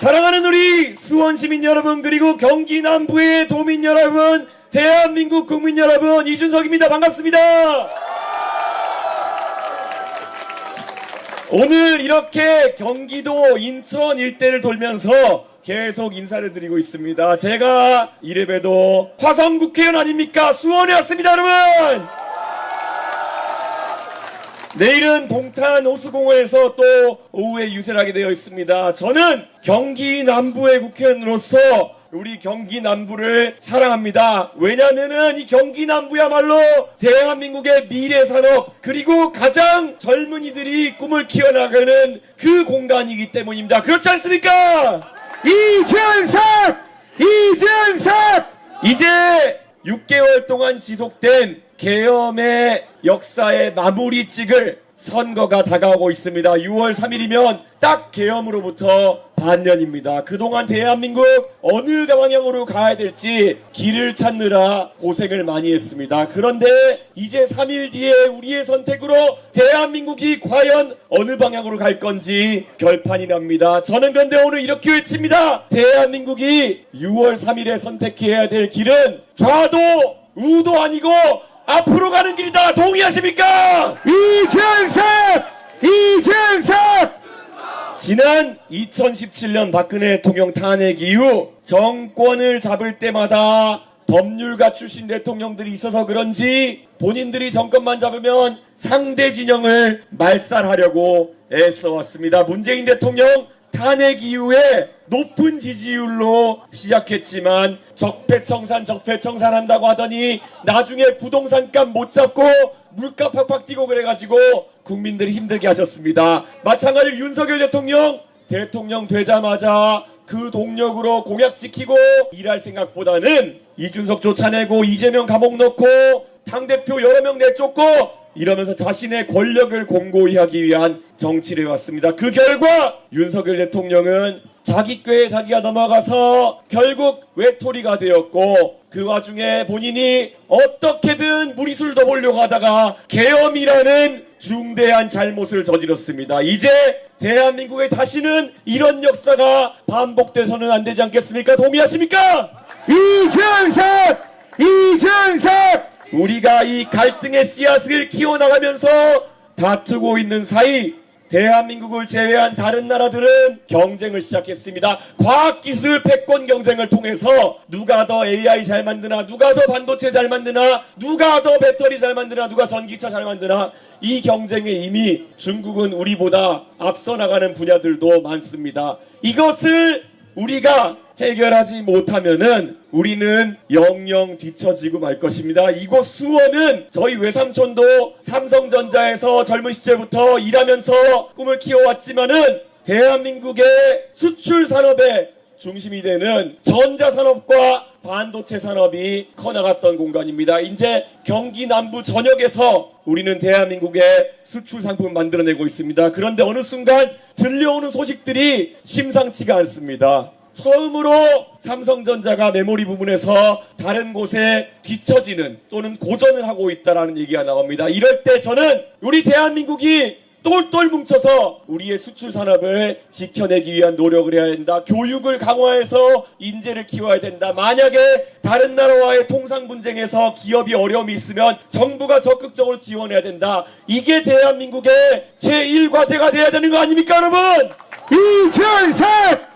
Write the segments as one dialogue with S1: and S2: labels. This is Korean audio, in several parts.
S1: 사랑하는 우리 수원 시민 여러분, 그리고 경기 남부의 도민 여러분, 대한민국 국민 여러분, 이준석입니다. 반갑습니다. 오늘 이렇게 경기도 인천 일대를 돌면서 계속 인사를 드리고 있습니다. 제가 이래봬도 화성 국회의원 아닙니까? 수원에 왔습니다, 여러분. 내일은 동탄 호수공원에서 또 오후에 유세를 하게 되어 있습니다. 저는 경기 남부의 국회의원으로서 우리 경기 남부를 사랑합니다. 왜냐하면은 이 경기 남부야말로 대한민국의 미래 산업, 그리고 가장 젊은이들이 꿈을 키워나가는 그 공간이기 때문입니다. 그렇지 않습니까? 이준석! 이제 6개월 동안 지속된 계엄의 역사의 마무리 찍을 선거가 다가오고 있습니다. 6월 3일이면 딱 계엄으로부터 반년입니다. 그동안 대한민국 어느 방향으로 가야 될지 길을 찾느라 고생을 많이 했습니다. 그런데 이제 3일 뒤에 우리의 선택으로 대한민국이 과연 어느 방향으로 갈 건지 결판이 납니다. 저는 그런데 오늘 이렇게 외칩니다. 대한민국이 6월 3일에 선택해야 될 길은 좌도 우도 아니고 앞으로 가는 길이다. 동의하십니까? 이준석! 지난 2017년 박근혜 대통령 탄핵 이후 정권을 잡을 때마다 법률가 출신 대통령들이 있어서 그런지 본인들이 정권만 잡으면 상대 진영을 말살하려고 애써왔습니다. 문재인 대통령 탄핵 이후에 높은 지지율로 시작했지만 적폐청산 한다고 하더니 나중에 부동산값 못 잡고 물가 팍팍 뛰고 그래가지고 국민들이 힘들게 하셨습니다. 마찬가지로 윤석열 대통령 되자마자 그 동력으로 공약 지키고 일할 생각보다는 이준석 쫓아내고 이재명 감옥 넣고 당대표 여러 명 내쫓고 이러면서 자신의 권력을 공고히 하기 위한 정치를 해왔습니다. 그 결과 윤석열 대통령은 자기 꾀에 자기가 넘어가서 결국 외톨이가 되었고, 그 와중에 본인이 어떻게든 무리수를 보려고 하다가 계엄이라는 중대한 잘못을 저질렀습니다. 이제 대한민국에 다시는 이런 역사가 반복돼서는 안 되지 않겠습니까? 동의하십니까? 이준석! 우리가 이 갈등의 씨앗을 키워나가면서 다투고 있는 사이 대한민국을 제외한 다른 나라들은 경쟁을 시작했습니다. 과학기술 패권 경쟁을 통해서 누가 더 AI 잘 만드나, 누가 더 반도체 잘 만드나, 누가 더 배터리 잘 만드나, 누가 전기차 잘 만드나, 이 경쟁에 이미 중국은 우리보다 앞서 나가는 분야들도 많습니다. 이것을 우리가 해결하지 못하면은 우리는 영영 뒤처지고 말 것입니다. 이곳 수원은 저희 외삼촌도 삼성전자에서 젊은 시절부터 일하면서 꿈을 키워왔지만은 대한민국의 수출 산업의 중심이 되는 전자산업과 반도체 산업이 커나갔던 공간입니다. 이제 경기 남부 전역에서 우리는 대한민국의 수출 상품을 만들어내고 있습니다. 그런데 어느 순간 들려오는 소식들이 심상치가 않습니다. 처음으로 삼성전자가 메모리 부분에서 다른 곳에 뒤처지는 또는 고전을 하고 있다는 얘기가 나옵니다. 이럴 때 저는 우리 대한민국이 똘똘 뭉쳐서 우리의 수출 산업을 지켜내기 위한 노력을 해야 된다. 교육을 강화해서 인재를 키워야 된다. 만약에 다른 나라와의 통상 분쟁에서 기업이 어려움이 있으면 정부가 적극적으로 지원해야 된다. 이게 대한민국의 제1과제가 돼야 되는 거 아닙니까, 여러분? 이준석!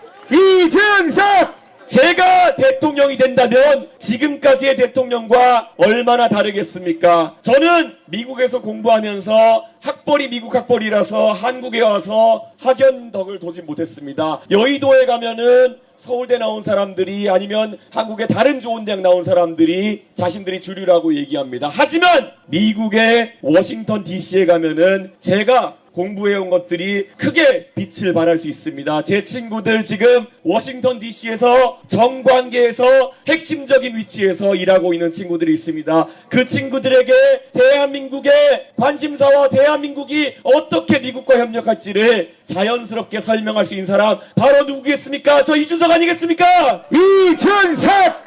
S1: 제가 대통령이 된다면 지금까지의 대통령과 얼마나 다르겠습니까? 저는 미국에서 공부하면서 학벌이 미국 학벌이라서 한국에 와서 학연덕을 도지 못했습니다. 여의도에 가면은 서울대 나온 사람들이, 아니면 한국의 다른 좋은 대학 나온 사람들이 자신들이 주류라고 얘기합니다. 하지만 미국의 워싱턴 DC에 가면은 제가 공부해온 것들이 크게 빛을 발할 수 있습니다. 제 친구들 지금 워싱턴 DC에서 정관계에서 핵심적인 위치에서 일하고 있는 친구들이 있습니다. 그 친구들에게 대한민국의 관심사와 대한민국이 어떻게 미국과 협력할지를 자연스럽게 설명할 수 있는 사람 바로 누구겠습니까? 저 이준석 아니겠습니까? 이준석!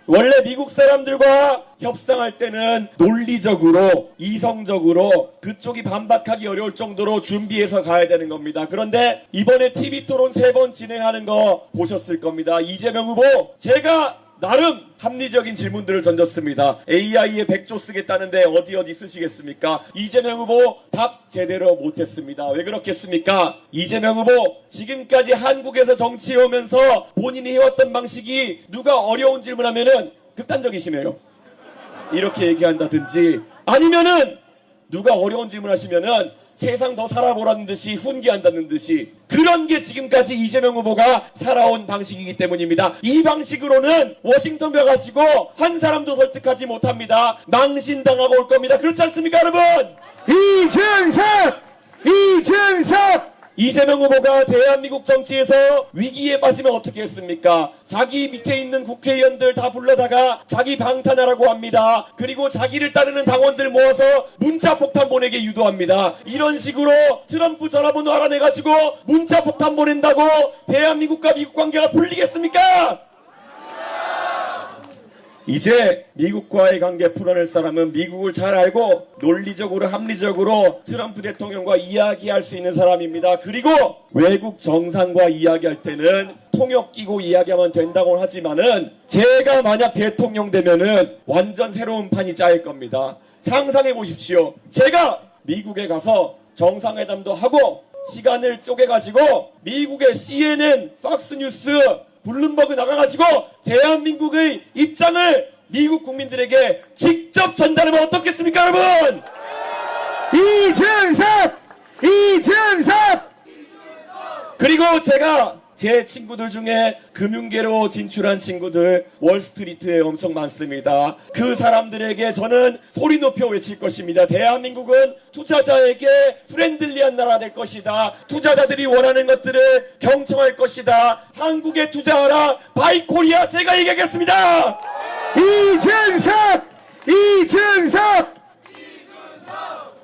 S1: 원래 미국 사람들과 협상할 때는 논리적으로 이성적으로 그쪽이 반박하기 어려울 정도로 준비해서 가야 되는 겁니다. 그런데 이번에 TV토론 3번 진행하는 거 보셨을 겁니다. 이재명 후보 제가 나름 합리적인 질문들을 던졌습니다. AI에 100조 쓰겠다는데 어디 쓰시겠습니까? 이재명 후보 답 제대로 못했습니다. 왜 그렇겠습니까? 이재명 후보 지금까지 한국에서 정치해오면서 본인이 해왔던 방식이 누가 어려운 질문하면은 극단적이시네요. 이렇게 얘기한다든지 아니면은 누가 어려운 질문하시면은 세상 더 살아보라는 듯이 훈계한다는 듯이 그런 게 지금까지 이재명 후보가 살아온 방식이기 때문입니다. 이 방식으로는 워싱턴 가가지고 한 사람도 설득하지 못합니다. 망신당하고 올 겁니다. 그렇지 않습니까 여러분? 이준석! 이재명 후보가 대한민국 정치에서 위기에 빠지면 어떻게 했습니까? 자기 밑에 있는 국회의원들 다 불러다가 자기 방탄하라고 합니다. 그리고 자기를 따르는 당원들 모아서 문자폭탄 보내게 유도합니다. 이런 식으로 트럼프 전화번호 알아내가지고 문자폭탄 보낸다고 대한민국과 미국 관계가 풀리겠습니까? 이제 미국과의 관계 풀어낼 사람은 미국을 잘 알고 논리적으로 합리적으로 트럼프 대통령과 이야기할 수 있는 사람입니다. 그리고 외국 정상과 이야기할 때는 통역 끼고 이야기하면 된다고 하지만은 제가 만약 대통령 되면은 완전 새로운 판이 짜일 겁니다. 상상해 보십시오. 제가 미국에 가서 정상회담도 하고 시간을 쪼개가지고 미국의 CNN, 팍스뉴스, 블룸버그 나가가지고 대한민국의 입장을 미국 국민들에게 직접 전달하면 어떻겠습니까 여러분? 이준석! 그리고 제가 제 친구들 중에 금융계로 진출한 친구들 월스트리트에 엄청 많습니다. 그 사람들에게 저는 소리 높여 외칠 것입니다. 대한민국은 투자자에게 프렌들리한 나라 될 것이다. 투자자들이 원하는 것들을 경청할 것이다. 한국에 투자하라. 바이 코리아 제가 얘기하겠습니다. 이준석!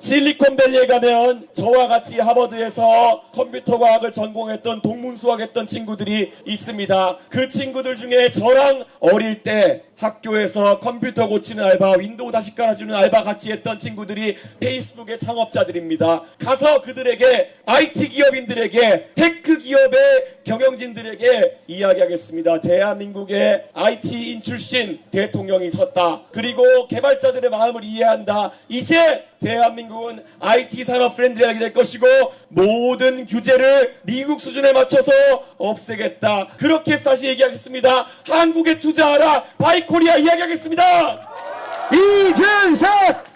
S1: 실리콘밸리에 가면 저와 같이 하버드에서 컴퓨터 과학을 전공했던 동문수학했던 친구들이 있습니다. 그 친구들 중에 저랑 어릴 때 학교에서 컴퓨터 고치는 알바, 윈도우 다시 깔아주는 알바 같이 했던 친구들이 페이스북의 창업자들입니다. 가서 그들에게 IT 기업인들에게 테크 기업의 경영진들에게 이야기하겠습니다. 대한민국의 IT인 출신 대통령이 섰다. 그리고 개발자들의 마음을 이해한다. 이제 대한민국은 IT 산업 프렌드리하게 될 것이고 모든 규제를 미국 수준에 맞춰서 없애겠다. 그렇게 해서 다시 얘기하겠습니다. 한국에 투자하라. 바이 코리아 이야기하겠습니다. 이준석!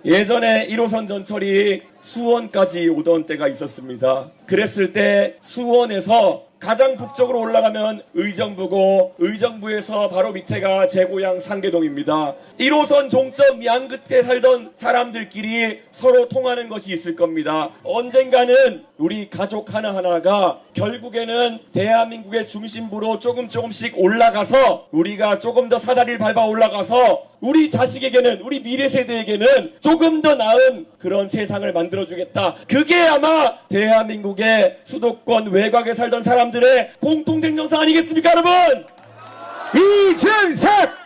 S1: 예전에 1호선 전철이 수원까지 오던 때가 있었습니다. 그랬을 때 수원에서 가장 북쪽으로 올라가면 의정부고 의정부에서 바로 밑에가 제 고향 상계동입니다. 1호선 종점 양끝에 살던 사람들끼리 서로 통하는 것이 있을 겁니다. 언젠가는 우리 가족 하나하나가 결국에는 대한민국의 중심부로 조금씩 올라가서 우리가 조금 더 사다리를 밟아 올라가서 우리 자식에게는 우리 미래 세대에게는 조금 더 나은 그런 세상을 만들어주겠다. 그게 아마 대한민국의 수도권 외곽에 살던 사람들의 공통된 정상 아니겠습니까 여러분? 이준석!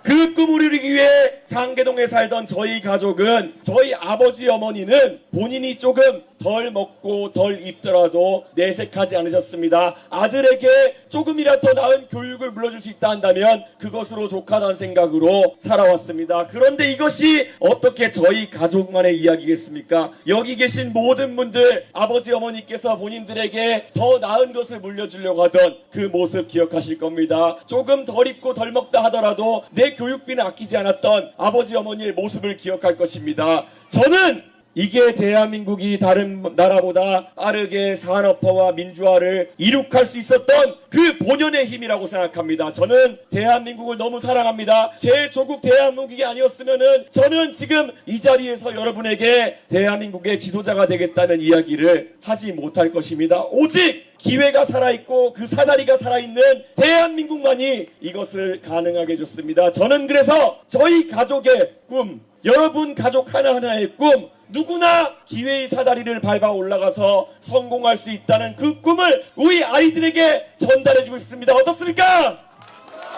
S1: 그 꿈을 이루기 위해 상계동에 살던 저희 가족은 저희 아버지 어머니는 본인이 조금 덜 먹고 덜 입더라도 내색하지 않으셨습니다. 아들에게 조금이라도 더 나은 교육을 물려줄 수 있다 한다면 그것으로 족하다는 생각으로 살아왔습니다. 그런데 이것이 어떻게 저희 가족만의 이야기겠습니까? 여기 계신 모든 분들 아버지 어머니께서 본인들에게 더 나은 것을 물려주려고 하던 그 모습 기억하실 겁니다. 조금 덜 입고 덜 먹다 하더라도 내 교육비는 아끼지 않았던 아버지 어머니의 모습을 기억할 것입니다. 저는 이게 대한민국이 다른 나라보다 빠르게 산업화와 민주화를 이룩할 수 있었던 그 본연의 힘이라고 생각합니다. 저는 대한민국을 너무 사랑합니다. 제 조국 대한민국이 아니었으면은 저는 지금 이 자리에서 여러분에게 대한민국의 지도자가 되겠다는 이야기를 하지 못할 것입니다. 오직 기회가 살아있고 그 사다리가 살아있는 대한민국만이 이것을 가능하게 해줬습니다. 저는 그래서 저희 가족의 꿈, 여러분 가족 하나하나의 꿈, 누구나 기회의 사다리를 밟아 올라가서 성공할 수 있다는 그 꿈을 우리 아이들에게 전달해주고 싶습니다. 어떻습니까?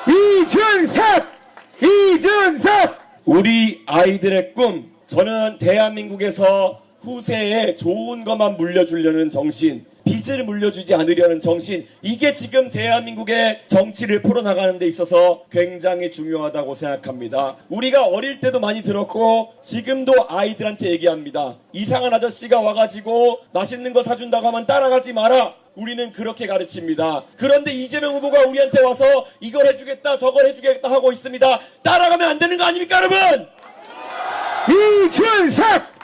S1: 이준석! 우리 아이들의 꿈, 저는 대한민국에서 후세에 좋은 것만 물려주려는 정신, 빚을 물려주지 않으려는 정신, 이게 지금 대한민국의 정치를 풀어나가는 데 있어서 굉장히 중요하다고 생각합니다. 우리가 어릴 때도 많이 들었고 지금도 아이들한테 얘기합니다. 이상한 아저씨가 와가지고 맛있는 거 사준다고 하면 따라가지 마라. 우리는 그렇게 가르칩니다. 그런데 이재명 후보가 우리한테 와서 이걸 해주겠다 저걸 해주겠다 하고 있습니다. 따라가면 안 되는 거 아닙니까 여러분? 이준석!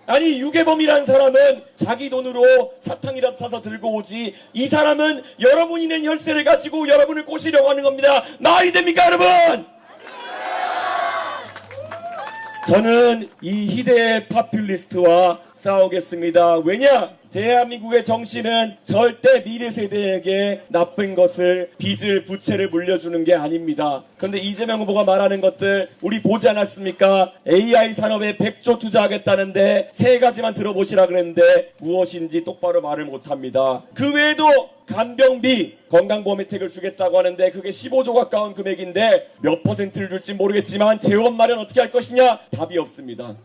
S1: 아니 유괴범이라는 사람은 자기 돈으로 사탕이라도 사서 들고 오지, 이 사람은 여러분이 낸 혈세를 가지고 여러분을 꼬시려고 하는 겁니다. 말이 됩니까 여러분? 저는 이 희대의 파퓰리스트와 싸우겠습니다. 왜냐? 대한민국의 정신은 절대 미래 세대에게 나쁜 것을, 빚을, 부채를 물려주는 게 아닙니다. 그런데 이재명 후보가 말하는 것들 우리 보지 않았습니까? AI 산업에 100조 투자하겠다는데 세 가지만 들어보시라 그랬는데 무엇인지 똑바로 말을 못합니다. 그 외에도 간병비, 건강보험 혜택을 주겠다고 하는데 그게 15조 가까운 금액인데 몇 퍼센트를 줄지 모르겠지만 재원 마련 어떻게 할 것이냐? 답이 없습니다.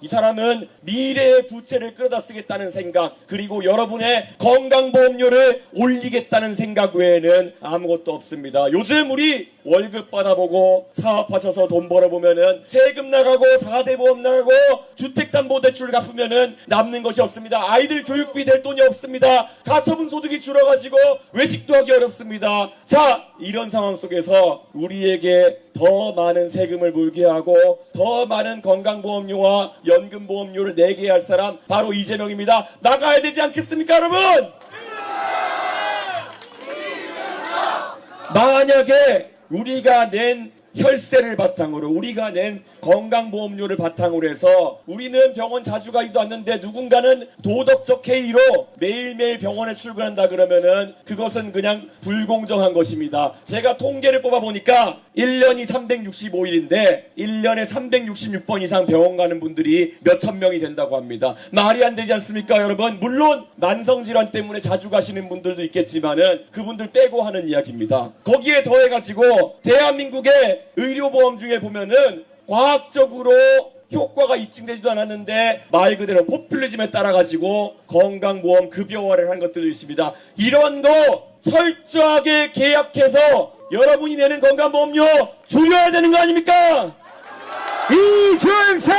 S1: 이 사람은 미래의 부채를 끌어다 쓰겠다는 생각, 그리고 여러분의 건강보험료를 올리겠다는 생각 외에는 아무것도 없습니다. 요즘 우리 월급 받아보고 사업하셔서 돈 벌어보면은 세금 나가고 4대 보험 나가고 주택담보대출 갚으면은 남는 것이 없습니다. 아이들 교육비 될 돈이 없습니다. 가처분 소득이 줄어가지고 외식도 하기 어렵습니다. 자, 이런 상황 속에서 우리에게 더 많은 세금을 물게 하고 더 많은 건강보험료와 연금보험료를 내게 할 사람 바로 이재명입니다. 나가야 되지 않겠습니까 여러분? 만약에 우리가 낸 혈세를 바탕으로, 우리가 낸 건강보험료를 바탕으로 해서 우리는 병원 자주 가기도 않는데 누군가는 도덕적 해이로 매일매일 병원에 출근한다 그러면은 그것은 그냥 불공정한 것입니다. 제가 통계를 뽑아보니까 1년이 365일인데 1년에 366번 이상 병원 가는 분들이 몇천 명이 된다고 합니다. 말이 안 되지 않습니까 여러분? 물론 만성질환 때문에 자주 가시는 분들도 있겠지만은 그분들 빼고 하는 이야기입니다. 거기에 더해가지고 대한민국의 의료보험 중에 보면은 과학적으로 효과가 입증되지도 않았는데 말 그대로 포퓰리즘에 따라가지고 건강보험 급여화를 한 것들도 있습니다. 이런 거 철저하게 계약해서 여러분이 내는 건강보험료 줄여야 되는 거 아닙니까? 이준석!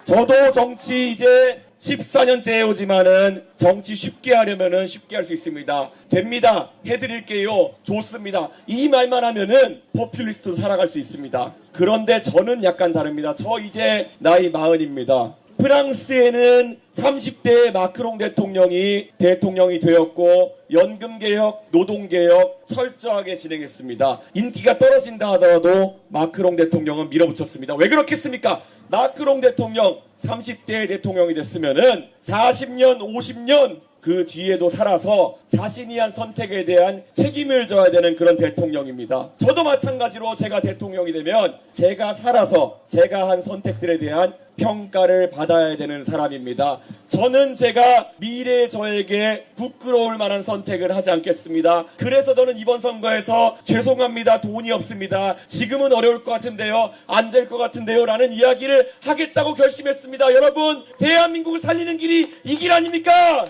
S1: 저도 정치 이제 14년째 해오지만은 정치 쉽게 하려면은 쉽게 할 수 있습니다. 됩니다. 해드릴게요. 좋습니다. 이 말만 하면은 포퓰리스트 살아갈 수 있습니다. 그런데 저는 약간 다릅니다. 저 이제 나이 40입니다. 프랑스에는 30대의 마크롱 대통령이 되었고 연금개혁, 노동개혁 철저하게 진행했습니다. 인기가 떨어진다 하더라도 마크롱 대통령은 밀어붙였습니다. 왜 그렇겠습니까? 마크롱 대통령 30대의 대통령이 됐으면은 40년, 50년 그 뒤에도 살아서 자신이 한 선택에 대한 책임을 져야 되는 그런 대통령입니다. 저도 마찬가지로 제가 대통령이 되면 제가 살아서 제가 한 선택들에 대한 평가를 받아야 되는 사람입니다. 저는 제가 미래의 저에게 부끄러울 만한 선택을 하지 않겠습니다. 그래서 저는 이번 선거에서 죄송합니다, 돈이 없습니다, 지금은 어려울 것 같은데요, 안 될 것 같은데요 라는 이야기를 하겠다고 결심했습니다. 여러분, 대한민국을 살리는 길이 이 길 아닙니까?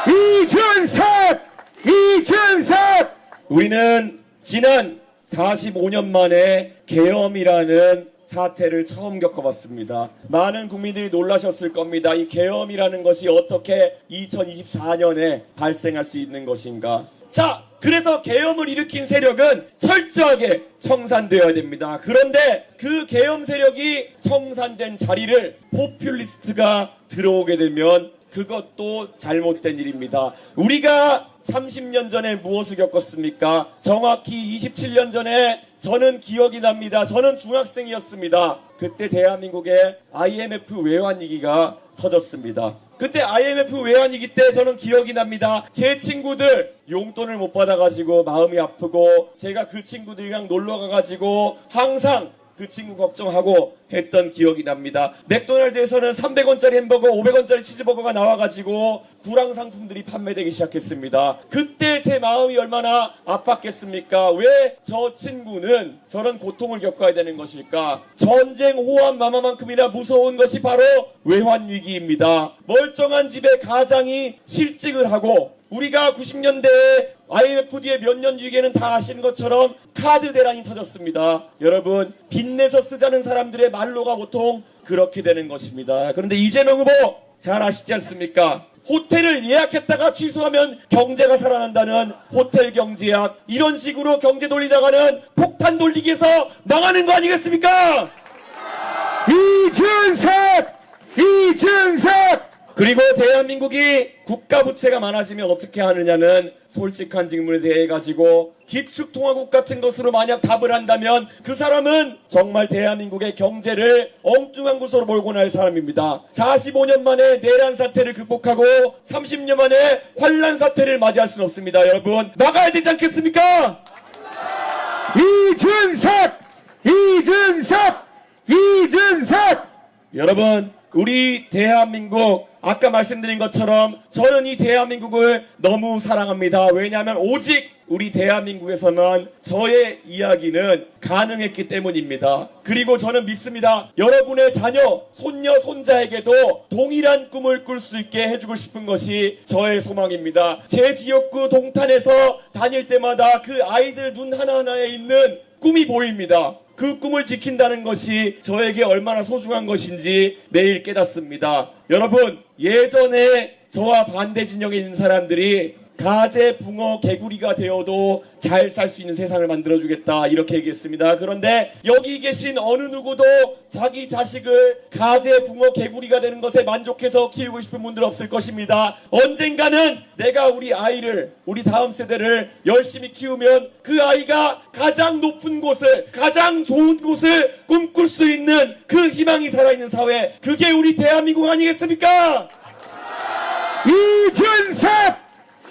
S1: 이준석! 우리는 지난 45년 만에 계엄이라는 사태를 처음 겪어봤습니다. 많은 국민들이 놀라셨을 겁니다. 이 계엄이라는 것이 어떻게 2024년에 발생할 수 있는 것인가. 자, 그래서 계엄을 일으킨 세력은 철저하게 청산되어야 됩니다. 그런데 그 계엄 세력이 청산된 자리를 포퓰리스트가 들어오게 되면 그것도 잘못된 일입니다. 우리가 30년 전에 무엇을 겪었습니까? 정확히 27년 전에 저는 기억이 납니다. 저는 중학생이었습니다. 그때 대한민국에 IMF 외환위기가 터졌습니다. 그때 IMF 외환위기 때 저는 기억이 납니다. 제 친구들 용돈을 못 받아가지고 마음이 아프고 제가 그 친구들이랑 놀러 가가지고 항상 그 친구 걱정하고 했던 기억이 납니다. 맥도날드에서는 300원짜리 햄버거, 500원짜리 치즈버거가 나와가지고 불황 상품들이 판매되기 시작했습니다. 그때 제 마음이 얼마나 아팠겠습니까? 왜 저 친구는 저런 고통을 겪어야 되는 것일까? 전쟁 호환 마마만큼이나 무서운 것이 바로 외환위기입니다. 멀쩡한 집에 가장이 실직을 하고 우리가 90년대에 IMF 뒤에 몇 년 뒤에는 다 아시는 것처럼 카드 대란이 터졌습니다. 여러분, 빚내서 쓰자는 사람들의 말로가 보통 그렇게 되는 것입니다. 그런데 이재명 후보 잘 아시지 않습니까? 호텔을 예약했다가 취소하면 경제가 살아난다는 호텔 경제학, 이런 식으로 경제 돌리다가는 폭탄 돌리기에서 망하는 거 아니겠습니까? 이준석! 그리고 대한민국이 국가 부채가 많아지면 어떻게 하느냐는 솔직한 질문에 대해 가지고 기축통화국 같은 것으로 만약 답을 한다면 그 사람은 정말 대한민국의 경제를 엉뚱한 곳으로 몰고 날 사람입니다. 45년 만에 내란 사태를 극복하고 30년 만에 환란 사태를 맞이할 수는 없습니다. 여러분, 막아야 되지 않겠습니까? 이준석! 여러분, 우리 대한민국, 아까 말씀드린 것처럼 저는 이 대한민국을 너무 사랑합니다. 왜냐하면 오직 우리 대한민국에서만 저의 이야기는 가능했기 때문입니다. 그리고 저는 믿습니다. 여러분의 자녀, 손녀, 손자에게도 동일한 꿈을 꿀 수 있게 해주고 싶은 것이 저의 소망입니다. 제 지역구 동탄에서 다닐 때마다 그 아이들 눈 하나하나에 있는 꿈이 보입니다. 그 꿈을 지킨다는 것이 저에게 얼마나 소중한 것인지 매일 깨닫습니다. 여러분, 예전에 저와 반대 진영에 있는 사람들이 가재, 붕어, 개구리가 되어도 잘 살 수 있는 세상을 만들어주겠다 이렇게 얘기했습니다. 그런데 여기 계신 어느 누구도 자기 자식을 가재, 붕어, 개구리가 되는 것에 만족해서 키우고 싶은 분들 없을 것입니다. 언젠가는 내가 우리 아이를, 우리 다음 세대를 열심히 키우면 그 아이가 가장 높은 곳을, 가장 좋은 곳을 꿈꿀 수 있는 그 희망이 살아있는 사회, 그게 우리 대한민국 아니겠습니까?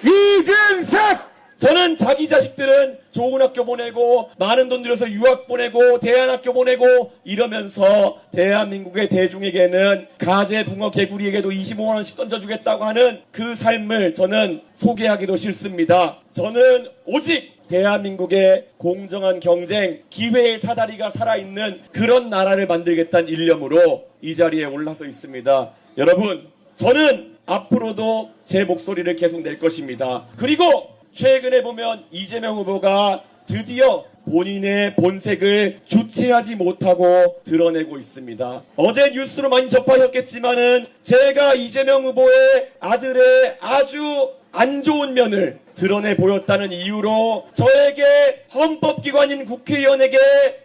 S1: 이준석! 저는 자기 자식들은 좋은 학교 보내고 많은 돈 들여서 유학 보내고 대안학교 보내고 이러면서 대한민국의 대중에게는 가재, 붕어, 개구리에게도 25만 원씩 던져주겠다고 하는 그 삶을 저는 소개하기도 싫습니다. 저는 오직 대한민국의 공정한 경쟁, 기회의 사다리가 살아있는 그런 나라를 만들겠다는 일념으로 이 자리에 올라서 있습니다. 여러분, 저는 앞으로도 제 목소리를 계속 낼 것입니다. 그리고 최근에 보면 이재명 후보가 드디어 본인의 본색을 주체하지 못하고 드러내고 있습니다. 어제 뉴스로 많이 접하셨겠지만은 제가 이재명 후보의 아들의 아주 안 좋은 면을 드러내 보였다는 이유로 저에게 헌법기관인 국회의원에게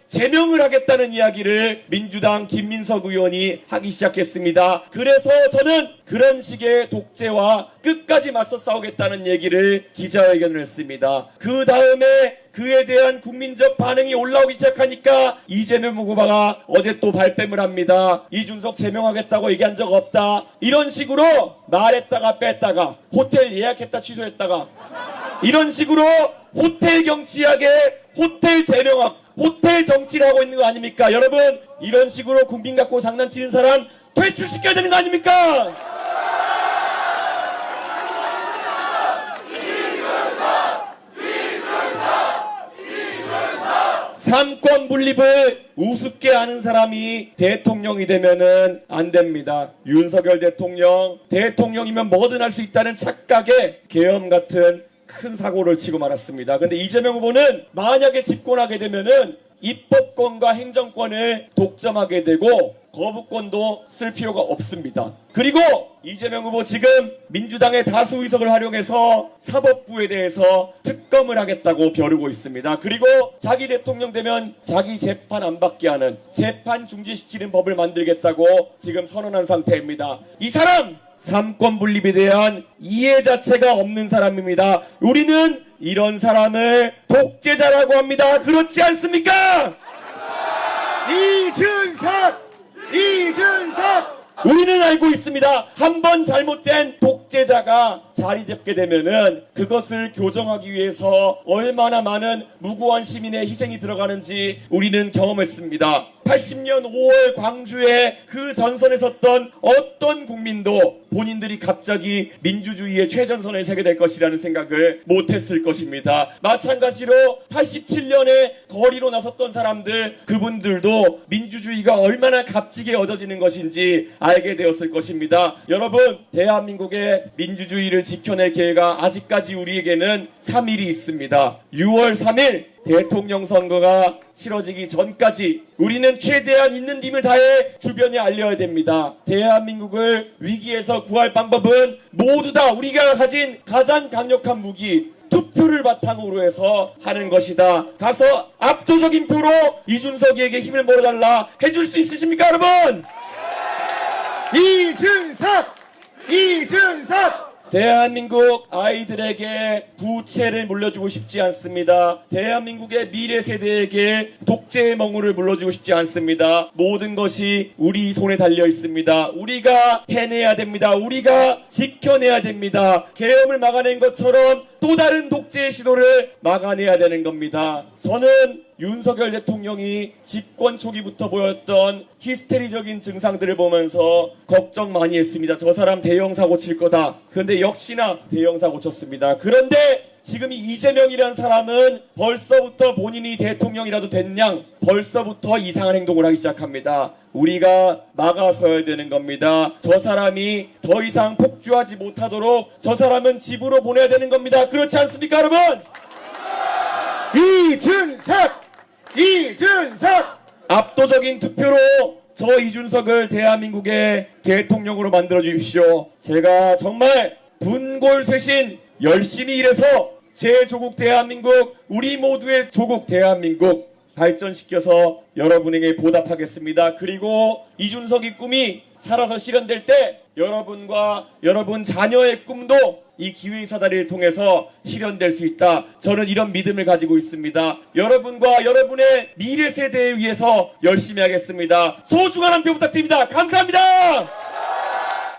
S1: 제명을 하겠다는 이야기를 민주당 김민석 의원이 하기 시작했습니다. 그래서 저는 그런 식의 독재와 끝까지 맞서 싸우겠다는 얘기를 기자회견을 했습니다. 그 다음에 그에 대한 국민적 반응이 올라오기 시작하니까 이재명 후보가 어제 또 발뺌을 합니다. 이준석 제명하겠다고 얘기한 적 없다. 이런 식으로 말했다가 뺐다가 호텔 예약했다 취소했다가 이런 식으로 호텔 경치학에 호텔 제명학, 호텔 정치를 하고 있는 거 아닙니까? 여러분, 이런 식으로 국민 갖고 장난치는 사람 퇴출시켜야 되는 거 아닙니까? 삼권 분립을 우습게 하는 사람이 대통령이 되면은 안 됩니다. 윤석열 대통령, 대통령이면 뭐든 할 수 있다는 착각에 계엄 같은 큰 사고를 치고 말았습니다. 그런데 이재명 후보는 만약에 집권하게 되면은 입법권과 행정권을 독점하게 되고 거부권도 쓸 필요가 없습니다. 그리고 이재명 후보 지금 민주당의 다수 의석을 활용해서 사법부에 대해서 특검을 하겠다고 벼르고 있습니다. 그리고 자기 대통령 되면 자기 재판 안 받게 하는 재판 중지시키는 법을 만들겠다고 지금 선언한 상태입니다. 이 사람 삼권 분립에 대한 이해 자체가 없는 사람입니다. 우리는 이런 사람을 독재자라고 합니다. 그렇지 않습니까? 이준석! 우리는 알고 있습니다. 한번 잘못된 독재자가 자리 잡게 되면은 그것을 교정하기 위해서 얼마나 많은 무고한 시민의 희생이 들어가는지 우리는 경험했습니다. 80년 5월 광주에 그 전선에 섰던 어떤 국민도 본인들이 갑자기 민주주의의 최전선에 서게 될 것이라는 생각을 못했을 것입니다. 마찬가지로 87년에 거리로 나섰던 사람들, 그분들도 민주주의가 얼마나 값지게 얻어지는 것인지 알게 되었을 것입니다. 여러분, 대한민국의 민주주의를 지켜낼 기회가 아직까지 우리에게는 3일이 있습니다. 6월 3일 대통령 선거가 치러지기 전까지 우리는 최대한 있는 힘을 다해 주변에 알려야 됩니다. 대한민국을 위기에서 구할 방법은 모두 다 우리가 가진 가장 강력한 무기, 투표를 바탕으로 해서 하는 것이다. 가서 압도적인 표로 이준석이에게 힘을 몰아달라 해줄 수 있으십니까, 여러분? 이준석! 대한민국 아이들에게 부채를 물려주고 싶지 않습니다. 대한민국의 미래 세대에게 독재의 멍울을 물려주고 싶지 않습니다. 모든 것이 우리 손에 달려 있습니다. 우리가 해내야 됩니다. 우리가 지켜내야 됩니다. 계엄을 막아낸 것처럼 또 다른 독재의 시도를 막아내야 되는 겁니다. 저는 윤석열 대통령이 집권 초기부터 보였던 히스테리적인 증상들을 보면서 걱정 많이 했습니다. 저 사람 대형 사고 칠 거다. 그런데 역시나 대형 사고 쳤습니다. 그런데 지금 이 이재명이라는 사람은 벌써부터 본인이 대통령이라도 된 양 벌써부터 이상한 행동을 하기 시작합니다. 우리가 막아서야 되는 겁니다. 저 사람이 더 이상 폭주하지 못하도록 저 사람은 집으로 보내야 되는 겁니다. 그렇지 않습니까, 여러분? 이준석! 압도적인 투표로 저 이준석을 대한민국의 대통령으로 만들어 주십시오. 제가 정말 분골쇄신 열심히 일해서 제 조국 대한민국, 우리 모두의 조국 대한민국 발전시켜서 여러분에게 보답하겠습니다. 그리고 이준석의 꿈이 살아서 실현될 때 여러분과 여러분 자녀의 꿈도 이 기회의 사다리를 통해서 실현될 수 있다. 저는 이런 믿음을 가지고 있습니다. 여러분과 여러분의 미래 세대에 위해서 열심히 하겠습니다. 소중한 한 표 부탁드립니다. 감사합니다.